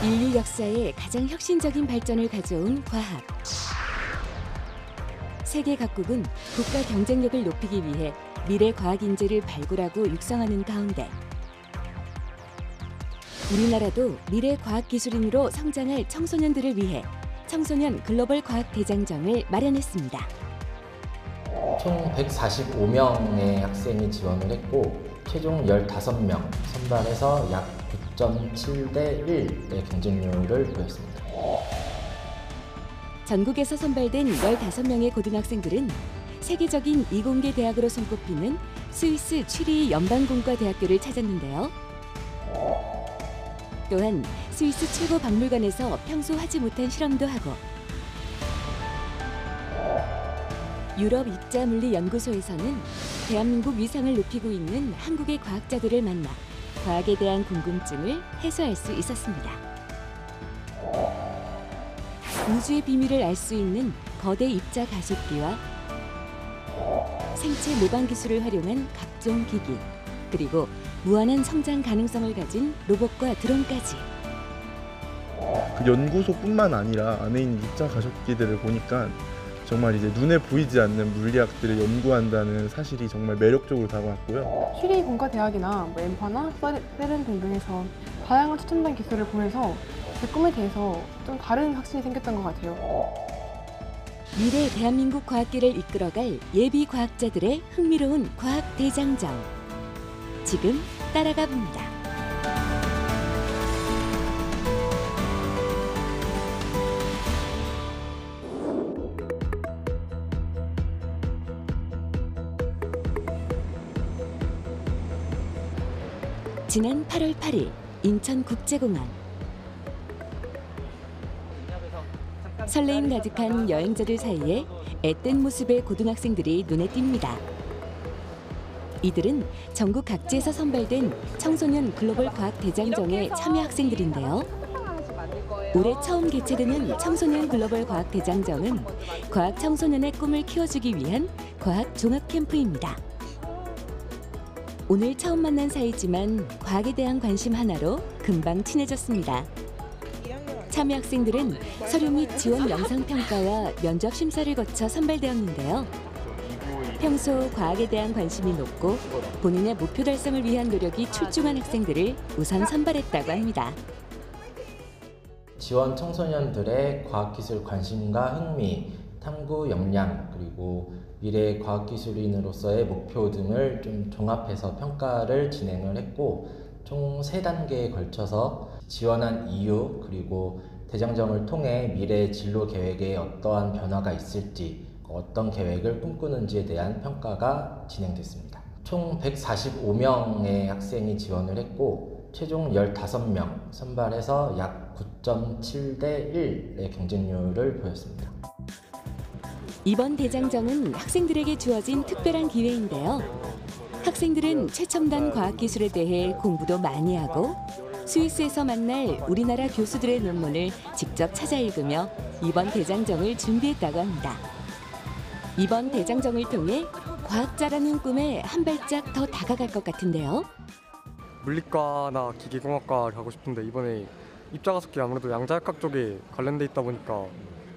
인류 역사에 가장 혁신적인 발전을 가져온 과학. 세계 각국은 국가 경쟁력을 높이기 위해 미래 과학 인재를 발굴하고 육성하는 가운데 우리나라도 미래 과학 기술인으로 성장할 청소년들을 위해 청소년 글로벌 과학 대장정을 마련했습니다. 총 145명의 학생이 지원을 했고 최종 15명 선발해서 약 9.7대 1의 경쟁률을 보였습니다. 전국에서 선발된 15명의 고등학생들은 세계적인 이공계 대학으로 손꼽히는 스위스 취리 연방공과대학교를 찾았는데요. 또한 스위스 최고 박물관에서 평소 하지 못한 실험도 하고 유럽 입자물리연구소에서는 대한민국 위상을 높이고 있는 한국의 과학자들을 만나 과학에 대한 궁금증을 해소할 수 있었습니다. 우주의 비밀을 알 수 있는 거대 입자 가속기와 생체 모방 기술을 활용한 각종 기기, 그리고 무한한 성장 가능성을 가진 로봇과 드론까지. 그 연구소뿐만 아니라 안에 있는 입자 가속기들을 보니까 정말 이제 눈에 보이지 않는 물리학들을 연구한다는 사실이 정말 매력적으로 다가왔고요. 취리 공과대학이나 엠파나 세른 등등에서 다양한 최첨단 기술을 보면서 제 꿈에 대해서 좀 다른 확신이 생겼던 것 같아요. 미래 대한민국 과학계를 이끌어갈 예비 과학자들의 흥미로운 과학 대장정. 지금 따라가 봅니다. 지난 8월 8일 인천국제공항. 설레임 가득한 여행자들 사이에 앳된 모습의 고등학생들이 눈에 띕니다. 이들은 전국 각지에서 선발된 청소년 글로벌 과학 대장정의 참여 학생들인데요. 올해 처음 개최되는 청소년 글로벌 과학 대장정은 과학 청소년의 꿈을 키워주기 위한 과학 종합 캠프입니다. 오늘 처음 만난 사이지만 과학에 대한 관심 하나로 금방 친해졌습니다. 참여 학생들은 서류 및 지원 영상 평가와 면접 심사를 거쳐 선발되었는데요. 평소 과학에 대한 관심이 높고 본인의 목표 달성을 위한 노력이 출중한 학생들을 우선 선발했다고 합니다. 지원 청소년들의 과학기술 관심과 흥미, 탐구 역량, 그리고 미래 과학기술인으로서의 목표 등을 좀 종합해서 평가를 진행을 했고 총 3단계에 걸쳐서 지원한 이유, 그리고 대장정을 통해 미래 진로 계획에 어떠한 변화가 있을지, 어떤 계획을 꿈꾸는지에 대한 평가가 진행됐습니다. 총 145명의 학생이 지원을 했고 최종 15명 선발해서 약 9.7대 1의 경쟁률을 보였습니다. 이번 대장정은 학생들에게 주어진 특별한 기회인데요. 학생들은 최첨단 과학기술에 대해 공부도 많이 하고 스위스에서 만날 우리나라 교수들의 논문을 직접 찾아 읽으며 이번 대장정을 준비했다고 합니다. 이번 대장정을 통해 과학자라는 꿈에 한 발짝 더 다가갈 것 같은데요. 물리과나 기계공학과를 가고 싶은데 이번에 입자가속기 아무래도 양자역학 쪽에 관련돼 있다 보니까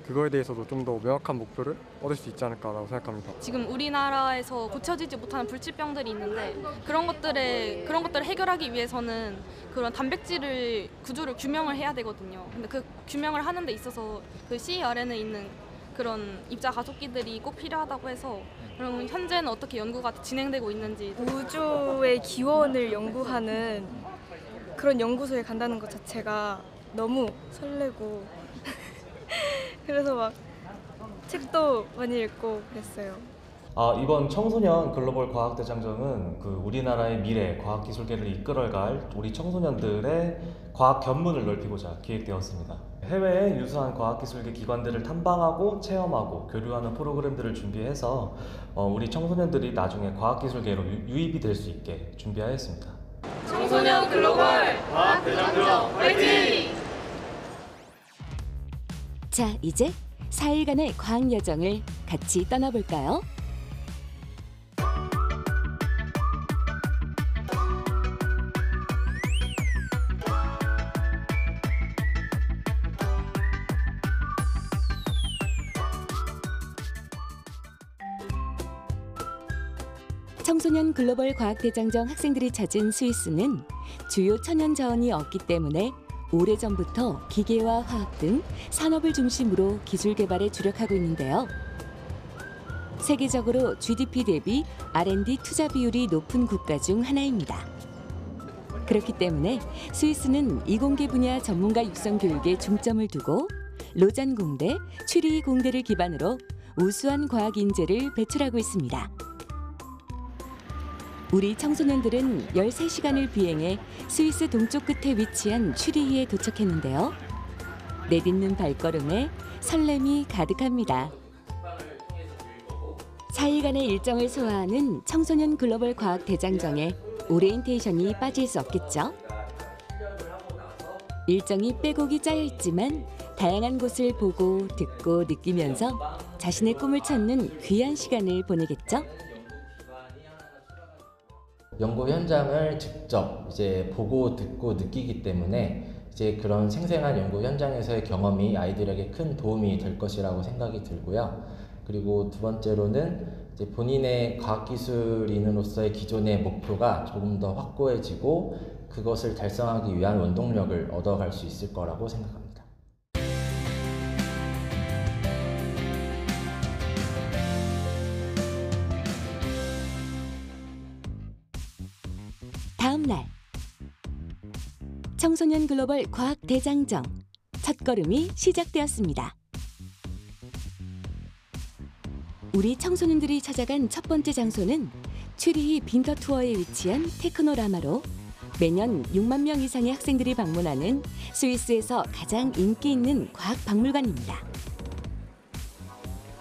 그거에 대해서도 좀 더 명확한 목표를 얻을 수 있지 않을까라고 생각합니다. 지금 우리나라에서 고쳐지지 못하는 불치병들이 있는데 그런 것들을 해결하기 위해서는 그런 단백질을 구조를 규명을 해야 되거든요. 근데 그 규명을 하는 데 있어서 그 CERN에 있는 그런 입자 가속기들이 꼭 필요하다고 해서 그럼 현재는 어떻게 연구가 진행되고 있는지. 우주의 기원을 연구하는 그런 연구소에 간다는 것 자체가 너무 설레고 그래서 막 책도 많이 읽고 그랬어요. 이번 청소년 글로벌 과학대장정은 우리나라의 미래 과학기술계를 이끌어갈 우리 청소년들의 과학 견문을 넓히고자 기획되었습니다. 해외의 유수한 과학기술계 기관들을 탐방하고 체험하고 교류하는 프로그램들을 준비해서 우리 청소년들이 나중에 과학기술계로 유입이 될 수 있게 준비하였습니다. 청소년 글로벌 과학대장정 화이팅! 자, 이제 4일간의 과학 여정을 같이 떠나볼까요? 청소년 글로벌 과학대장정 학생들이 찾은 스위스는 주요 천연 자원이 없기 때문에 오래전부터 기계와 화학 등 산업을 중심으로 기술 개발에 주력하고 있는데요. 세계적으로 GDP 대비 R&D 투자 비율이 높은 국가 중 하나입니다. 그렇기 때문에 스위스는 이공계 분야 전문가 육성 교육에 중점을 두고 로잔 공대, 취리히 공대를 기반으로 우수한 과학 인재를 배출하고 있습니다. 우리 청소년들은 13시간을 비행해 스위스 동쪽 끝에 위치한 취리히에 도착했는데요. 내딛는 발걸음에 설렘이 가득합니다. 4일간의 일정을 소화하는 청소년 글로벌 과학 대장정에 오리엔테이션이 빠질 수 없겠죠. 일정이 빼곡히 짜여 있지만 다양한 곳을 보고 듣고 느끼면서 자신의 꿈을 찾는 귀한 시간을 보내겠죠. 연구 현장을 직접 이제 보고 듣고 느끼기 때문에 이제 그런 생생한 연구 현장에서의 경험이 아이들에게 큰 도움이 될 것이라고 생각이 들고요. 그리고 두 번째로는 이제 본인의 과학기술인으로서의 기존의 목표가 조금 더 확고해지고 그것을 달성하기 위한 원동력을 얻어갈 수 있을 거라고 생각합니다. 다음 날 청소년 글로벌 과학 대장정 첫걸음이 시작되었습니다. 우리 청소년들이 찾아간 첫 번째 장소는 취리히 빈터 투어에 위치한 테크노라마로 매년 6만 명 이상의 학생들이 방문하는 스위스에서 가장 인기 있는 과학 박물관입니다.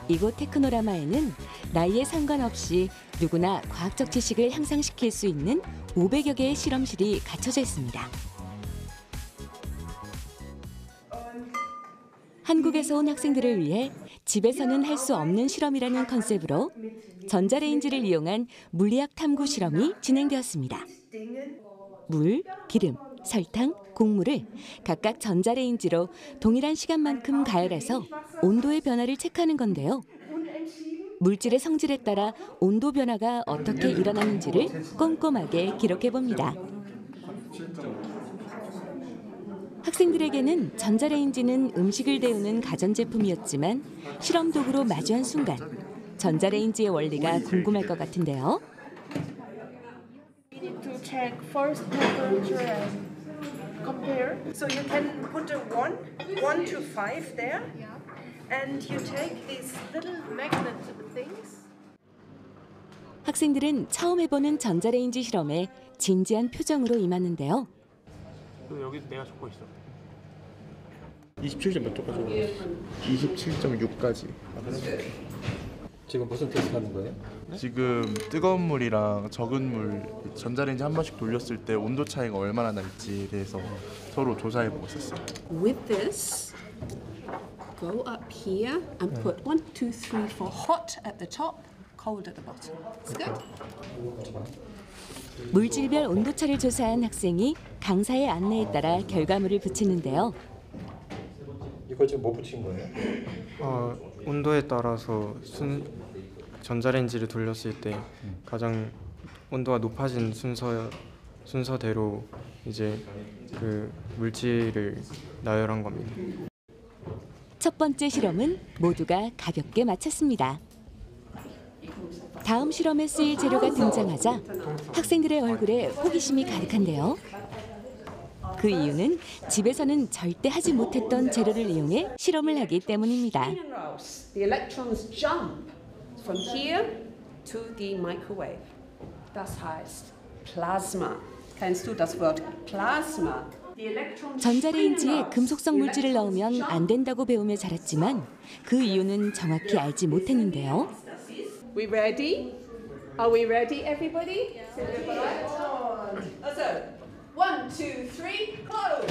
이곳 테크노라마에는 나이에 상관없이 누구나 과학적 지식을 향상시킬 수 있는 500여 개의 실험실이 갖춰져 있습니다. 한국에서 온 학생들을 위해 집에서는 할 수 없는 실험이라는 컨셉으로 전자레인지를 이용한 물리학 탐구 실험이 진행되었습니다. 물, 기름, 설탕, 곡물을 각각 전자레인지로 동일한 시간만큼 가열해서 온도의 변화를 체크하는 건데요. 물질의 성질에 따라 온도 변화가 어떻게 일어나는지를 꼼꼼하게 기록해 봅니다. 학생들에게는 전자레인지는 음식을 데우는 가전제품이었지만 실험 도구로 마주한 순간 전자레인지의 원리가 궁금할 것 같은데요. To check first temperature and compare. So you can put a 1 to 5 there, and you take these little magnet things. 학생들은 처음 해보는 전자레인지 실험에 진지한 표정으로 임하는데요. 여기 내가 적고 있어. 27점 몇 초까지? 27.6까지. 지금 무슨 테스트 하는 거예요? 지금 뜨거운 물이랑 적은 물 전자레인지 한 번씩 돌렸을 때 온도 차이가 얼마나 날지에 대해서 서로 조사해 보고 있었어요. With this, go up here and put 1, 2, 3, 4 hot at the top, cold at the bottom. It's good. 물질별 온도차를 조사한 학생이 강사의 안내에 따라 결과물을 붙이는데요. 이거 지금 뭐 붙인 거예요? 온도에 따라서 전자레인지를 돌렸을 때 가장 온도가 높아진 순서대로 이제 그 물질을 나열한 겁니다. 첫 번째 실험은 모두가 가볍게 마쳤습니다. 다음 실험에 쓰일 재료가 등장하자 학생들의 얼굴에 호기심이 가득한데요. 그 이유는 집에서는 절대 하지 못했던 재료를 이용해 실험을 하기 때문입니다. The electrons jump from here to the microwave. Das heißt Plasma. Kennst du das Wort Plasma? 전자레인지에 금속성 물질을 넣으면 안 된다고 배우며 자랐지만 그 이유는 정확히 알지 못했는데요. We ready? Are we ready, everybody? So, 1, 2, 3, close.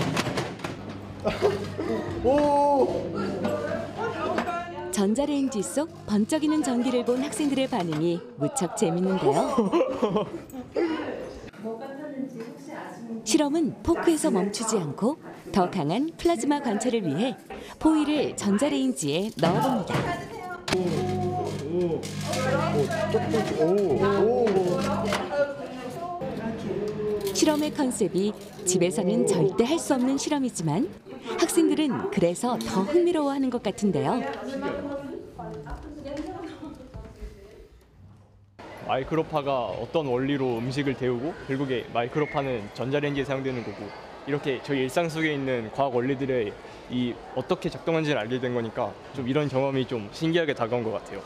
전자레인지 속 번쩍이는 전기를 본 학생들의 반응이 무척 재밌는데요. 실험은 포크에서 멈추지 않고 더 강한 플라즈마 관찰을 위해 포일을 전자레인지에 넣어봅니다. 실험의 컨셉이 집에서는 절대 할 수 없는 실험이지만 학생들은 그래서 더 흥미로워하는 것 같은데요. 마이크로파가 어떤 원리로 음식을 데우고 결국에 마이크로파는 전자레인지에 사용되는 거고 이렇게 저희 일상 속에 있는 과학 원리들의 이 어떻게 작동하는지를 알게 된 거니까 좀 이런 경험이 좀 신기하게 다가온 것 같아요.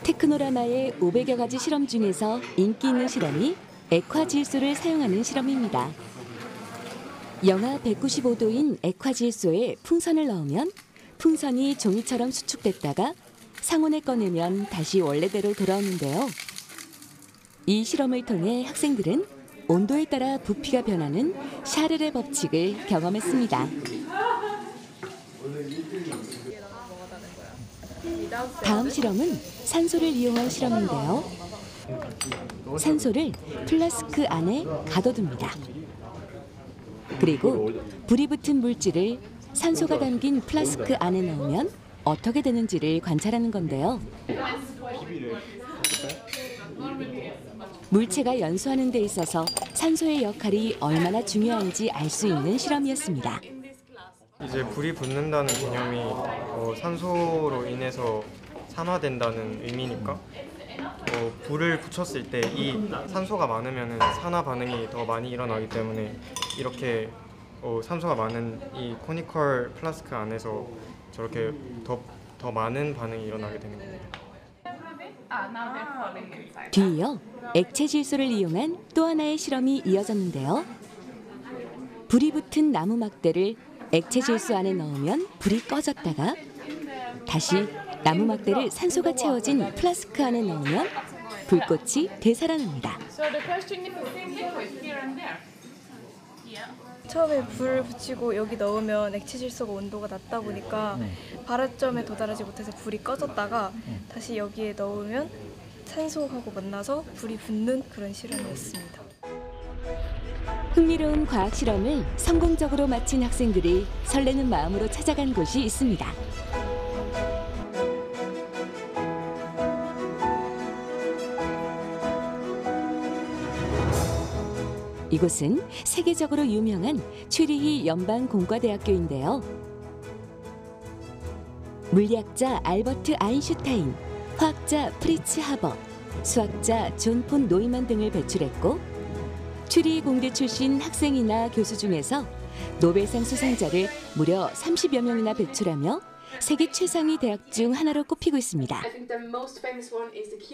테크노라마의 500여 가지 실험 중에서 인기 있는 실험이 액화질소를 사용하는 실험입니다. 영하 195도인 액화질소에 풍선을 넣으면 풍선이 종이처럼 수축됐다가 상온에 꺼내면 다시 원래대로 돌아오는데요. 이 실험을 통해 학생들은 온도에 따라 부피가 변하는 샤를의 법칙을 경험했습니다. 다음 실험은 산소를 이용한 실험인데요. 산소를 플라스크 안에 가둬둡니다. 그리고 불이 붙은 물질을 산소가 담긴 플라스크 안에 넣으면 어떻게 되는지를 관찰하는 건데요. 물체가 연소하는 데 있어서 산소의 역할이 얼마나 중요한지 알 수 있는 실험이었습니다. 이제 불이 붙는다는 개념이 산소로 인해서 산화된다는 의미니까 불을 붙였을 때 이 산소가 많으면 산화 반응이 더 많이 일어나기 때문에 이렇게 산소가 많은 이 코니컬 플라스크 안에서 저렇게 더 많은 반응이 일어나게 되는 겁니다. 뒤이어 액체 질소를 이용한 또 하나의 실험이 이어졌는데요. 불이 붙은 나무 막대를 액체 질소 안에 넣으면 불이 꺼졌다가 다시 나무 막대를 산소가 채워진 플라스크 안에 넣으면 불꽃이 되살아납니다. 처음에 불을 붙이고 여기 넣으면 액체 질소가 온도가 낮다 보니까 발화점에 도달하지 못해서 불이 꺼졌다가 다시 여기에 넣으면 산소하고 만나서 불이 붙는 그런 실험이었습니다. 흥미로운 과학 실험을 성공적으로 마친 학생들이 설레는 마음으로 찾아간 곳이 있습니다. 이곳은 세계적으로 유명한 취리히 연방공과대학교인데요. 물리학자 알버트 아인슈타인, 화학자 프리츠 하버, 수학자 존 폰 노이만 등을 배출했고 취리히 공대 출신 학생이나 교수 중에서 노벨상 수상자를 무려 30여 명이나 배출하며 세계 최상위 대학 중 하나로 꼽히고 있습니다.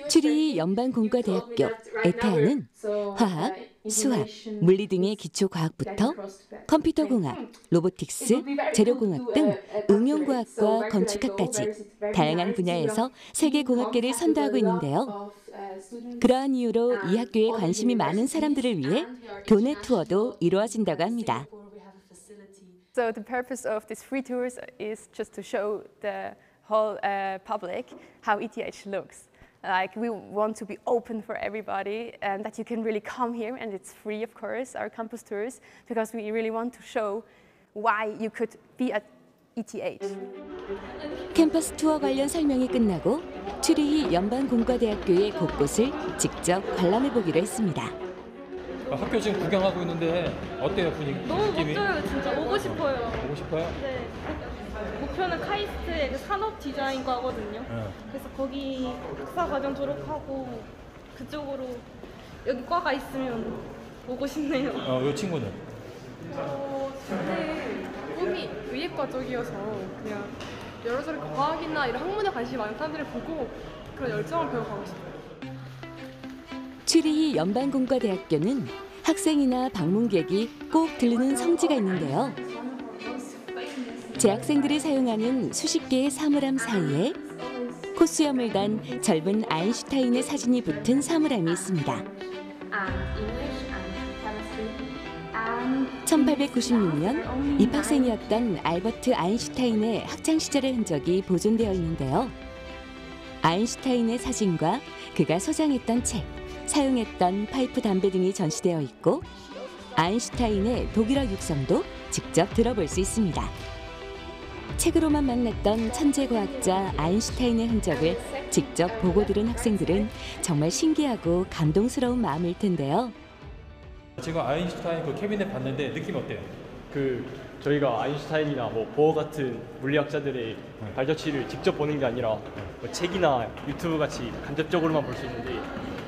취리히 연방공과대학교 에테아는 화학, 수학, 물리 등의 기초과학부터 컴퓨터공학, 로보틱스, 재료공학 등 응용과학과 건축학까지 다양한 분야에서 세계 공학계를 선도하고 있는데요. 그러한 이유로 이 학교에 관심이 많은 사람들을 위해 교내 투어도 이루어진다고 합니다. So the purpose of these free tours is just to show the whole public how ETH looks. Like we want to be open for everybody and that you can really come here and it's free of course, our campus tours, because we really want to show why you could be at ETH. 캠퍼스 투어 관련 설명이 끝나고 취리히 연방공과대학교의 곳곳을 직접 관람해 보기로 했습니다. 학교 지금 구경하고 있는데 어때요 분위기? 너무 느낌이? 멋져요. 진짜 오고 싶어요. 보고 싶어요? 네. 목표는 카이스트의 산업 디자인과거든요. 그래서 거기 박사과정 졸업하고 그쪽으로 여기 과가 있으면 오고 싶네요. 이 친구는? 근데 꿈이 의예과 쪽이어서 그냥 여러저런 과학이나 이런 학문에 관심이 많은 사람들을 보고 그런 열정을 배워가고 싶어요. 취리히 연방공과대학교는 학생이나 방문객이 꼭 들르는 성지가 있는데요. 재학생들이 사용하는 수십 개의 사물함 사이에 코수염을 단 젊은 아인슈타인의 사진이 붙은 사물함이 있습니다. 1896년 입학생이었던 알버트 아인슈타인의 학창시절의 흔적이 보존되어 있는데요. 아인슈타인의 사진과 그가 소장했던 책, 사용했던 파이프 담배 등이 전시되어 있고 아인슈타인의 독일어 육성도 직접 들어볼 수 있습니다. 책으로만 만났던 천재과학자 아인슈타인의 흔적을 직접 보고 들은 학생들은 정말 신기하고 감동스러운 마음일 텐데요. 지금 아인슈타인 그 캐비넷 봤는데 느낌 어때요? 저희가 아인슈타인이나 뭐 보어 같은 물리학자들의 발자취를 직접 보는 게 아니라 뭐 책이나 유튜브 같이 간접적으로만 볼 수 있는데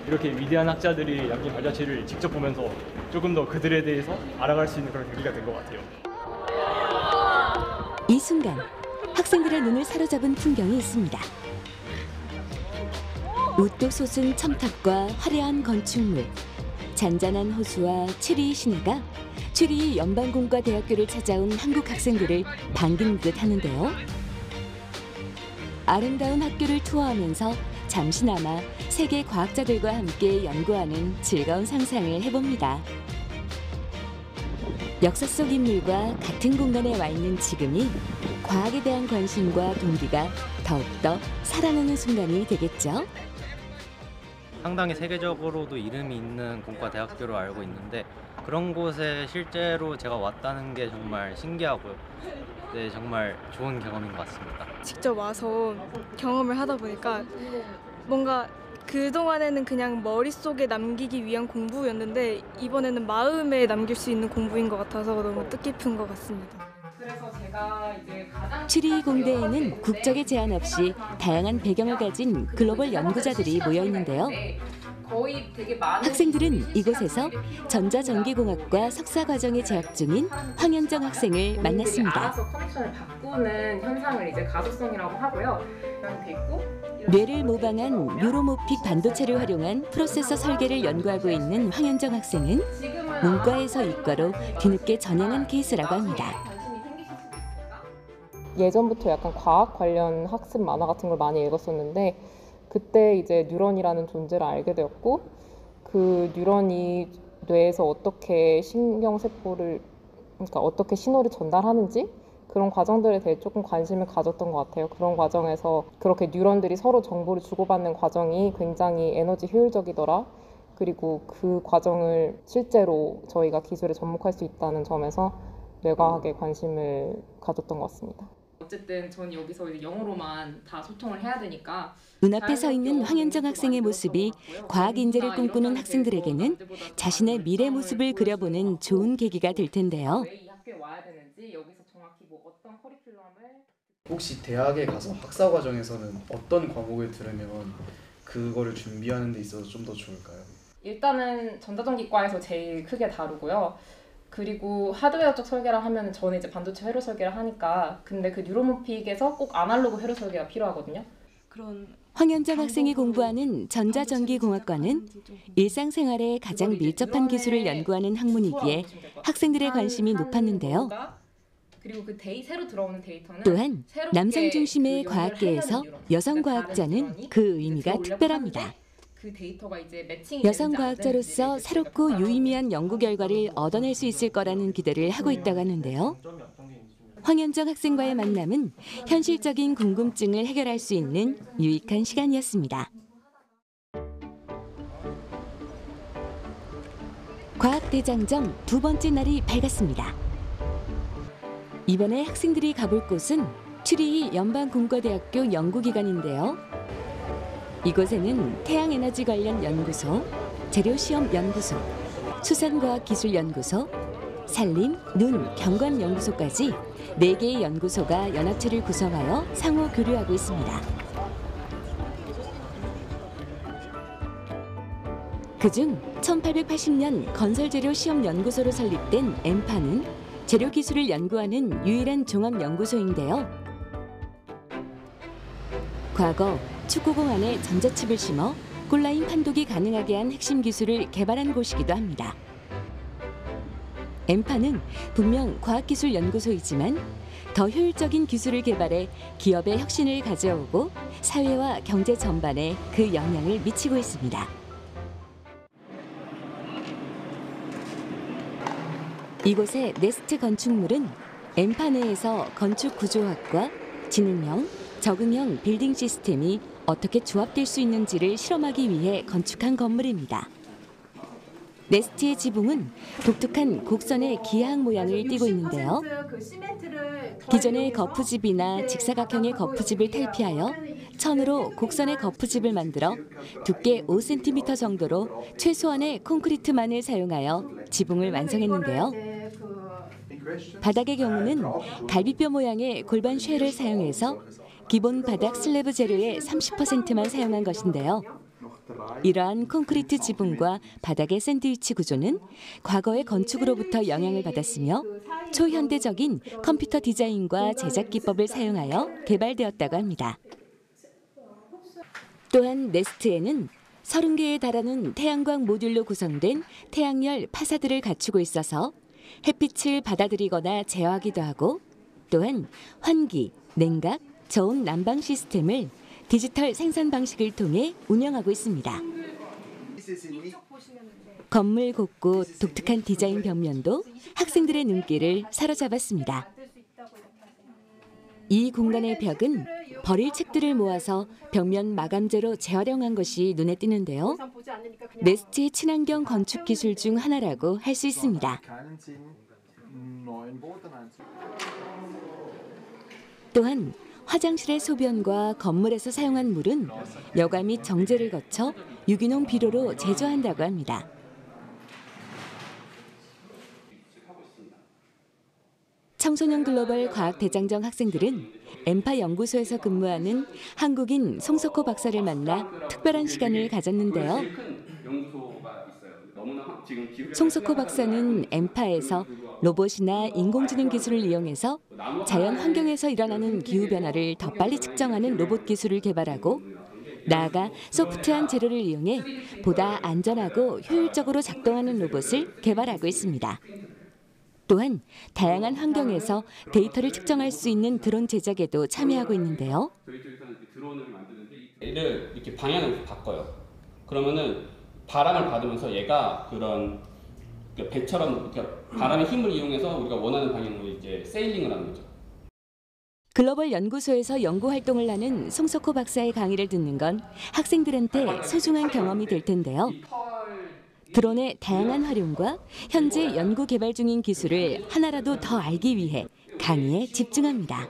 이렇게 위대한 학자들이 남긴 발자취를 직접 보면서 조금 더 그들에 대해서 알아갈 수 있는 그런 계기가 된 것 같아요. 이 순간 학생들의 눈을 사로잡은 풍경이 있습니다. 웃도 솟은 첨탑과 화려한 건축물, 잔잔한 호수와 추리이 시내가 추리이 연방공과대학교를 찾아온 한국 학생들을 반기는 듯 하는데요. 아름다운 학교를 투어하면서 잠시나마 세계 과학자들과 함께 연구하는 즐거운 상상을 해봅니다. 역사 속 인물과 같은 공간에 와 있는 지금이 과학에 대한 관심과 동기가 더욱더 살아나는 순간이 되겠죠. 상당히 세계적으로도 이름이 있는 공과대학교로 알고 있는데 그런 곳에 실제로 제가 왔다는 게 정말 신기하고요. 네, 정말 좋은 경험인 것 같습니다. 직접 와서 경험을 하다 보니까 뭔가 그동안에는 그냥 머릿속에 남기기 위한 공부였는데 이번에는 마음에 남길 수 있는 공부인 것 같아서 너무 뜻깊은 것 같습니다. 그래서 제가 이제 가장 추리이 공대에는 국적에 제한 없이 다양한 배경을 가진 글로벌 연구자들이 모여 있는데요. 거의 되게 많은 학생들은 이곳에서 전자전기공학과 석사 과정에 재학 중인 황현정 학생을 만났습니다. 알아서 커넥션을 바꾸는 현상을 이제 가소성이라고 하고요. 됐고 뇌를 모방한 뉴로모픽 반도체를 활용한 프로세서 설계를 연구하고 있는 황현정 학생은 문과에서 이과로 뒤늦게 전향한 케이스라고 합니다. 예전부터 약간 과학 관련 학습 만화 같은 걸 많이 읽었었는데 그때 이제 뉴런이라는 존재를 알게 되었고 그 뉴런이 뇌에서 어떻게 신경세포를 그러니까 어떻게 신호를 전달하는지 그런 과정들에 대해 조금 관심을 가졌던 것 같아요. 그런 과정에서 그렇게 뉴런들이 서로 정보를 주고받는 과정이 굉장히 에너지 효율적이더라. 그리고 그 과정을 실제로 저희가 기술에 접목할 수 있다는 점에서 뇌과학에 관심을 가졌던 것 같습니다. 어쨌든 전 여기서 이제 영어로만 다 소통을 해야 되니까 눈앞에 서 있는 황현정 학생의 모습이 과학 인재를 꿈꾸는 학생들에게는 자신의 미래 모습을 그려보는 좋은 계기가 될 텐데요. 왜 이 학교에 와야 되는지 여기서 정확히 뭐 어떤 커리큘럼을 혹시 대학에 가서 학사 과정에서는 어떤 과목을 들으면 그거를 준비하는 데 있어서 좀 더 좋을까요? 일단은 전자전기과에서 제일 크게 다루고요. 그리고 하드웨어 쪽 설계를 하면 저는 이제 반도체 회로 설계를 하니까 근데 그 뉴로모픽에서 꼭 아날로그 회로 설계가 필요하거든요. 황현정 학생이 공부하는 전자전기공학과는 일상생활에 가장 밀접한 기술을 연구하는 학문이기에 학생들의 관심이 높았는데요. 그리고 그 새로 들어오는 데이터는 또한 남성 중심의 그 과학계에서 여성 과학자는 그 의미가 특별합니다. 그 데이터가 이제 매칭이 여성 과학자로서 새롭고 유의미한 연구 결과를 얻어낼 수 있을 거라는 기대를 하고 있다고 하는데요. 황현정 학생과의 만남은 현실적인 궁금증을 해결할 수 있는 유익한 시간이었습니다. 과학대장정 두 번째 날이 밝았습니다. 이번에 학생들이 가볼 곳은 추리이 연방공과대학교 연구기관인데요. 이곳에는 태양에너지 관련 연구소, 재료시험연구소, 수산과학기술연구소, 산림, 눈, 경관연구소까지 4개의 연구소가 연합체를 구성하여 상호 교류하고 있습니다. 그중 1880년 건설재료시험연구소로 설립된 엠파는 재료기술을 연구하는 유일한 종합연구소인데요. 과거 축구공 안에 전자칩을 심어 골라인 판독이 가능하게 한 핵심 기술을 개발한 곳이기도 합니다. 엠파는 분명 과학기술연구소이지만 더 효율적인 기술을 개발해 기업의 혁신을 가져오고 사회와 경제 전반에 그 영향을 미치고 있습니다. 이곳의 네스트 건축물은 엠파 내에서 건축 구조학과 지능형, 적응형 빌딩 시스템이 어떻게 조합될 수 있는지를 실험하기 위해 건축한 건물입니다. 네스트의 지붕은 독특한 곡선의 기하학 모양을 띠고 있는데요. 기존의 거푸집이나 직사각형의 거푸집을 탈피하여 천으로 곡선의 거푸집을 만들어 두께 5cm 정도로 최소한의 콘크리트만을 사용하여 지붕을 완성했는데요. 바닥의 경우는 갈비뼈 모양의 골반 쉘을 사용해서 기본 바닥 슬래브 재료의 30%만 사용한 것인데요. 이러한 콘크리트 지붕과 바닥의 샌드위치 구조는 과거의 건축으로부터 영향을 받았으며 초현대적인 컴퓨터 디자인과 제작 기법을 사용하여 개발되었다고 합니다. 또한 네스트에는 30개에 달하는 태양광 모듈로 구성된 태양열 파사드를 갖추고 있어서 햇빛을 받아들이거나 제어하기도 하고 또한 환기, 냉각, 저온 난방 시스템을 디지털 생산 방식을 통해 운영하고 있습니다. 건물 곳곳 독특한 디자인 벽면도 학생들의 눈길을 사로잡았습니다. 이 공간의 벽은 버릴 책들을 모아서 벽면 마감재로 재활용한 것이 눈에 띄는데요. 네스트의 친환경 건축 기술 중 하나라고 할 수 있습니다. 또한 화장실의 소변과 건물에서 사용한 물은 여과 및 정제를 거쳐 유기농 비료로 제조한다고 합니다. 청소년 글로벌 과학대장정 학생들은 엠파 연구소에서 근무하는 한국인 송석호 박사를 만나 특별한 시간을 가졌는데요. 송석호 박사는 엠파에서 로봇이나 인공지능 기술을 이용해서 자연 환경에서 일어나는 기후변화를 더 빨리 측정하는 로봇 기술을 개발하고 나아가 소프트한 재료를 이용해 보다 안전하고 효율적으로 작동하는 로봇을 개발하고 있습니다. 또한 다양한 환경에서 데이터를 측정할 수 있는 드론 제작에도 참여하고 있는데요. 저희 쪽에서는 드론을 만드는데 얘를 이렇게 방향을 바꿔요. 그러면은 바람을 받으면서 얘가 그런 배처럼 바람의 힘을 이용해서 우리가 원하는 방향으로 이제 세일링을 하는 거죠. 글로벌 연구소에서 연구 활동을 하는 송석호 박사의 강의를 듣는 건 학생들한테 소중한 경험이 될 텐데요. 드론의 다양한 활용과 현재 연구 개발 중인 기술을 하나라도 더 알기 위해 강의에 집중합니다.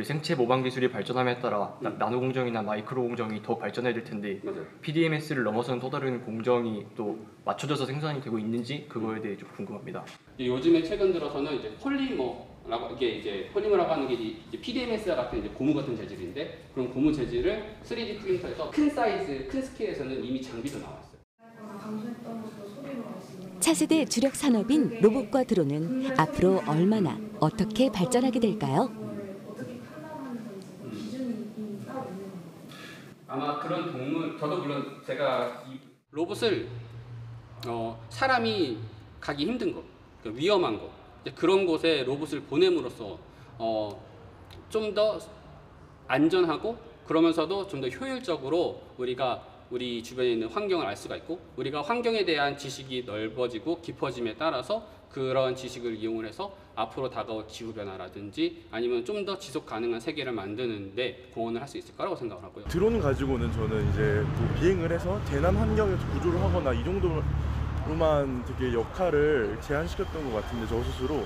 생체 모방 기술이 발전함에 따라 나노 공정이나 마이크로 공정이 더 발전해야 될 텐데 PDMS를 넘어서는 또 다른 공정이 또 맞춰져서 생산이 되고 있는지 그거에 대해 좀 궁금합니다. 요즘에 최근 들어서는 이제 폴리머라고 이게 폴리머라고 하는 게 이제 PDMS 같은 이제 고무 같은 재질인데 그런 고무 재질을 3D 프린터에서 큰 사이즈, 큰 스케일에서는 이미 장비도 나왔어요. 차세대 주력 산업인 로봇과 드론은 앞으로 얼마나 어떻게 발전하게 될까요? 아마 그런 동물, 저도 물론 제가 이 로봇을 사람이 가기 힘든 거, 위험한 거 그런 곳에 로봇을 보냄으로써 좀 더 안전하고 그러면서도 좀 더 효율적으로 우리가 우리 주변에 있는 환경을 알 수가 있고 우리가 환경에 대한 지식이 넓어지고 깊어짐에 따라서 그런 지식을 이용을 해서 앞으로 다가올 기후변화라든지 아니면 좀 더 지속 가능한 세계를 만드는 데 공헌을 할 수 있을 거라고 생각을 하고요. 드론 가지고는 저는 이제 뭐 비행을 해서 재난 환경에서 구조를 하거나 이 정도로만 되게 역할을 제한시켰던 것 같은데 저 스스로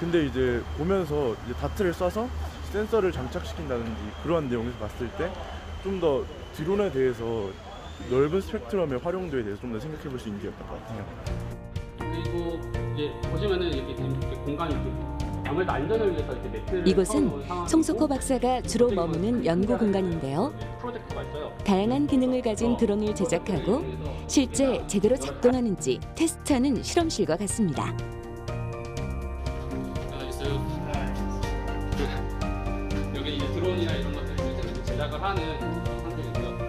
근데 이제 보면서 이제 다트를 쏴서 센서를 장착시킨다든지 그러한 내용에서 봤을 때 좀 더 드론에 대해서 넓은 스펙트럼의 활용도에 대해서 좀 더 생각해 볼 수 있는 기회였던 것 같아요. 그리고 이제 보시면은 이렇게 공간이 아무래도 안전을 위해서 이렇게 매트를 이곳은 송석호 박사가 주로 머무는 연구 공간인데요. 다양한 기능을 가진 드론을 제작하고 실제 제대로 작동하는지 테스트하는 실험실과 같습니다. 여기 이제 드론이나 이런 것들 실제로 제작을 하는 상태이고요.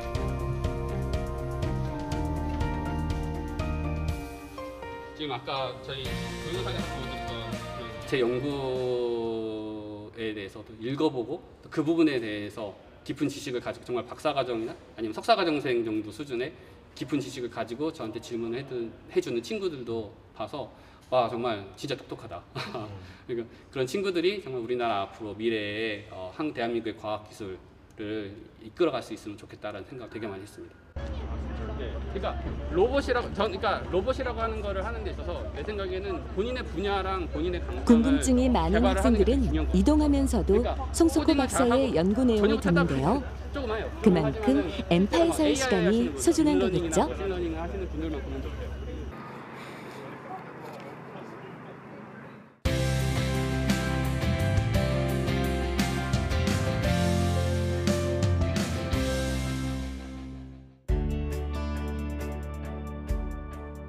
지금 아까 저희 동영상에서 보여드렸던 제 연구에 대해서도 읽어보고 그 부분에 대해서 깊은 지식을 가지고 정말 박사과정이나 아니면 석사과정생 정도 수준의 깊은 지식을 가지고 저한테 질문을 해주는 친구들도 봐서 와 정말 진짜 똑똑하다. 그러니까 그런 친구들이 정말 우리나라 앞으로 미래의 대한민국의 과학기술을 이끌어갈 수 있으면 좋겠다라는 생각 되게 많이 했습니다. 네, 그러니까 로봇이라고 하는 거를 하는 데 있어서 내 생각에는 본인의 분야랑 본인의 강점을 궁금증이 많은 개발을 하는 게 학생들은 중요한 것 같아요. 이동하면서 그러니까 송석호 코딩을 박사의 잘하고 연구 내용을 전혀 듣는데요. 조금 해요. 그만큼 엠파에서의 시간이 소중한 거겠죠? 머신러닝을 하시는 분들만큼은 좀 돼요.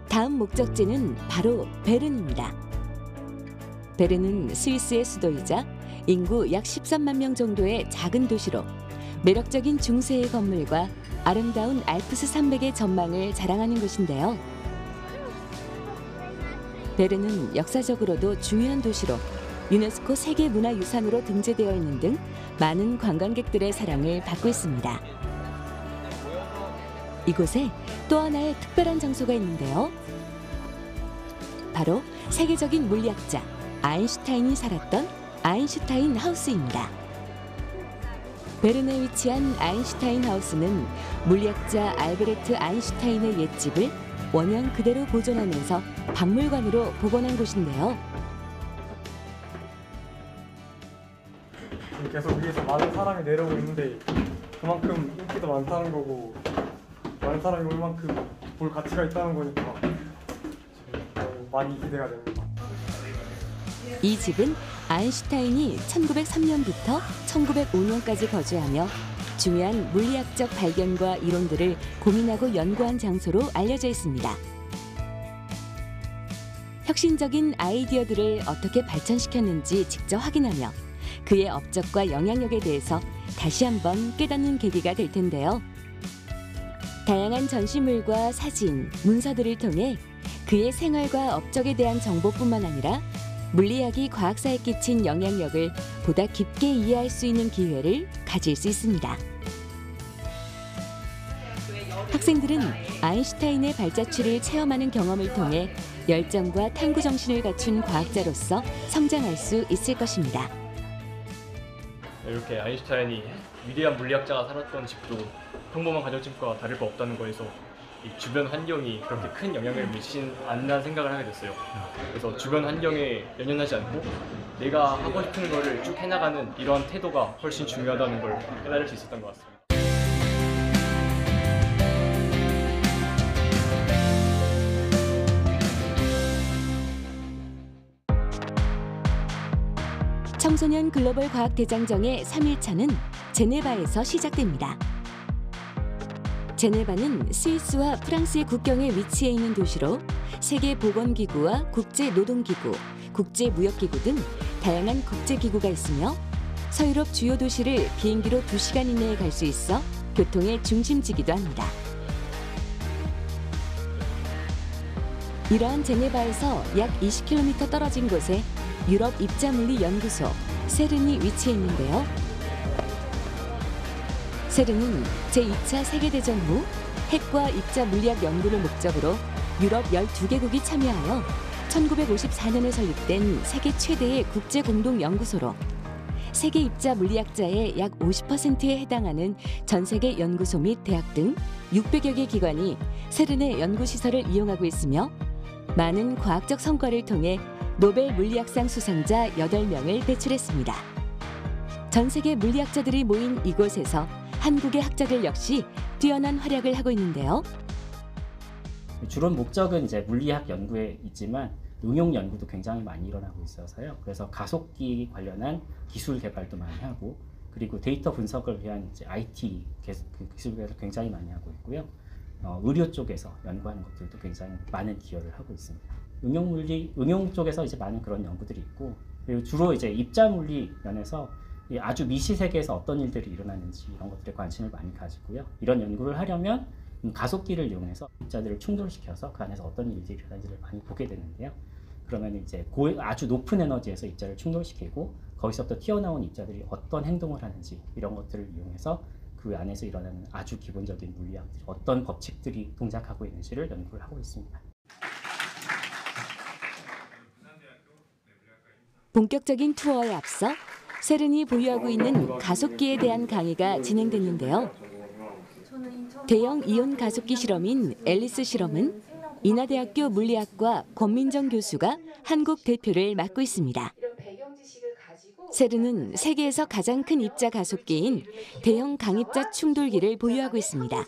다음 목적지는 바로 베른입니다. 베른은 스위스의 수도이자 인구 약 13만 명 정도의 작은 도시로 매력적인 중세의 건물과 아름다운 알프스 산맥의 전망을 자랑하는 곳인데요. 베른은 역사적으로도 중요한 도시로 유네스코 세계문화유산으로 등재되어 있는 등 많은 관광객들의 사랑을 받고 있습니다. 이곳에 또 하나의 특별한 장소가 있는데요. 바로 세계적인 물리학자 아인슈타인이 살았던 아인슈타인 하우스입니다. 베른에 위치한 아인슈타인 하우스는 물리학자 알베르트 아인슈타인의 옛집을 원형 그대로 보존하면서 박물관으로 복원한 곳인데요. 계속 위에서 많은 사람이 내려오고 있는데 그만큼 인기도 많다는 거고 많은 사람이 올 만큼 볼 가치가 있다는 거니까 많이 기대가 됩니다. 이 집은 아인슈타인이 1903년부터 1905년까지 거주하며 중요한 물리학적 발견과 이론들을 고민하고 연구한 장소로 알려져 있습니다. 혁신적인 아이디어들을 어떻게 발전시켰는지 직접 확인하며 그의 업적과 영향력에 대해서 다시 한번 깨닫는 계기가 될 텐데요. 다양한 전시물과 사진, 문서들을 통해 그의 생활과 업적에 대한 정보뿐만 아니라 물리학이 과학사에 끼친 영향력을 보다 깊게 이해할 수 있는 기회를 가질 수 있습니다. 학생들은 아인슈타인의 발자취를 체험하는 경험을 통해 열정과 탐구 정신을 갖춘 과학자로서 성장할 수 있을 것입니다. 이렇게 아인슈타인이 위대한 물리학자가 살았던 집도 평범한 가정집과 다를 바 없다는 거에서 이 주변 환경이 그렇게 큰 영향을 미치진 않나 생각을 하게 됐어요. 그래서 주변 환경에 연연하지 않고 내가 하고 싶은 거를 쭉 해나가는 이러한 태도가 훨씬 중요하다는 걸 깨달을 수 있었던 것 같습니다. 청소년 글로벌 과학대장정의 3일차는 제네바에서 시작됩니다. 제네바는 스위스와 프랑스의 국경에 위치해 있는 도시로 세계보건기구와 국제노동기구, 국제무역기구 등 다양한 국제기구가 있으며 서유럽 주요 도시를 비행기로 2시간 이내에 갈 수 있어 교통의 중심지기도 합니다. 이러한 제네바에서 약 20km 떨어진 곳에 유럽 입자물리연구소 세른이 위치해 있는데요. 세른은 제2차 세계대전 후 핵과 입자 물리학 연구를 목적으로 유럽 12개국이 참여하여 1954년에 설립된 세계 최대의 국제공동연구소로 세계 입자 물리학자의 약 50%에 해당하는 전 세계 연구소 및 대학 등 600여 개 기관이 세른의 연구시설을 이용하고 있으며 많은 과학적 성과를 통해 노벨 물리학상 수상자 8명을 배출했습니다. 전 세계 물리학자들이 모인 이곳에서 한국의 학자들 역시 뛰어난 활약을 하고 있는데요. 주로 목적은 이제 물리학 연구에 있지만 응용 연구도 굉장히 많이 일어나고 있어서요. 그래서 가속기 관련한 기술 개발도 많이 하고 그리고 데이터 분석을 위한 이제 IT 기술 개발을 굉장히 많이 하고 있고요. 의료 쪽에서 연구하는 것들도 굉장히 많은 기여를 하고 있습니다. 응용 쪽에서 이제 많은 그런 연구들이 있고 그리고 주로 이제 입자 물리 면에서 아주 미시 세계에서 어떤 일들이 일어나는지 이런 것들에 관심을 많이 가지고요. 이런 연구를 하려면 가속기를 이용해서 입자들을 충돌시켜서 그 안에서 어떤 일들이 일어나는지를 많이 보게 되는데요. 그러면 이제 아주 높은 에너지에서 입자를 충돌시키고 거기서부터 튀어나온 입자들이 어떤 행동을 하는지 이런 것들을 이용해서 그 안에서 일어나는 아주 기본적인 물리학들이 어떤 법칙들이 동작하고 있는지를 연구를 하고 있습니다. 본격적인 투어에 앞서 세른이 보유하고 있는 가속기에 대한 강의가 진행됐는데요. 대형 이온 가속기 실험인 앨리스 실험은 인하대학교 물리학과 권민정 교수가 한국 대표를 맡고 있습니다. 세르는 세계에서 가장 큰 입자 가속기인 대형 강입자 충돌기를 보유하고 있습니다.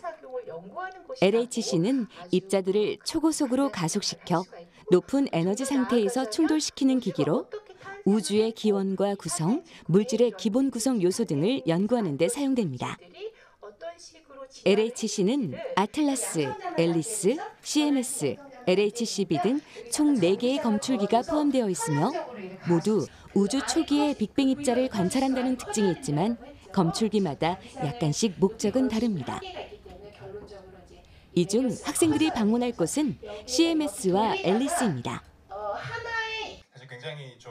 LHC는 입자들을 초고속으로 가속시켜 높은 에너지 상태에서 충돌시키는 기기로 우주의 기원과 구성, 물질의 기본 구성 요소 등을 연구하는 데 사용됩니다. LHC는 아틀라스, 앨리스, CMS, LHCb 등 총 4개의 검출기가 포함되어 있으며 모두 우주 초기의 빅뱅 입자를 관찰한다는 특징이 있지만 검출기마다 약간씩 목적은 다릅니다. 이 중 학생들이 방문할 곳은 CMS와 앨리스입니다.